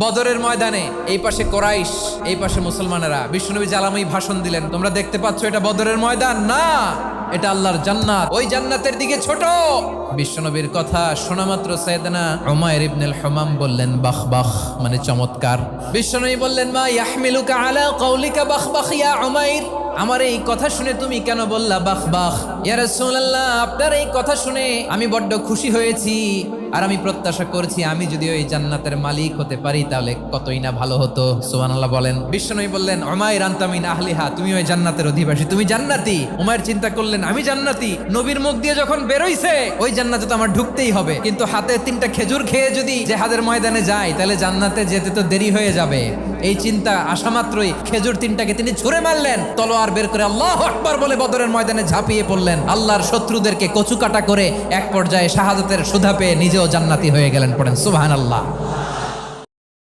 বদরের ময়দানে এই পাশে কোরাইশ, এই পাশে মুসলমানেরা। বিশ্বনবী জালাময়ী ভাষণ দিলেন, তোমরা দেখতে পাচ্ছ এটা বদরের ময়দান না, এটা আল্লাহর জান্নাত, ওই জান্নাতের দিকে ছোট। বিশ্বনবীর কথা শোনা মাত্র সাইয়েদনা উমাইর ইবনুল হুমাম বললেন বাখ বাখ, মানে চমৎকার। বিশ্বনবী বললেন মা ইয়াহমিলুকা আলা কওলিকা বাখ বাখ ইয়া উমাইর, আমার এই কথা শুনে তুমি কেন বললা বাখ বাখ? ইয়া রাসূলুল্লাহ, আপনার এই কথা শুনে আমি বড্ড খুশি হয়েছি, আর আমি প্রত্যাশা করছি আমি যদি ওই জান্নাতের মালিক হতে পারি তাহলে কতই না ভালো হতো। সুবহানাল্লাহ বলেন। বিশ্বনবী বললেন উমাইর আনতা মিন আহলিহা, তুমি ওই জান্নাতের অধিবাসী, তুমি জান্নাতি। উমাইর চিন্তা করলেন আমি জান্নাতি, নবীর মুখ দিয়ে যখন বেরোইছে ওই জান্নাতে তো আমার ঢুকতেই হবে, কিন্তু হাতে 3টা খেজুর খেয়ে যদি জেহাদের ময়দানে যাই তাহলে জান্নাতে যেতে তো দেরি হয়ে যাবে। এই চিন্তা আসা মাত্রই খেজুর 3টাকে তিনি ছুঁড়ে মারলেন, তলোয়ার বের করে আল্লাহু আকবার বলে বদরের ময়দানে ঝাঁপিয়ে পড়লেন। আল্লাহর শত্রুদেরকে কচুকাটা করে এক পর্যায়ে শাহাদাতের সুধা পেয়ে নিজেও জান্নাতি হয়ে গেলেন। পড়েন সুবহানাল্লাহ।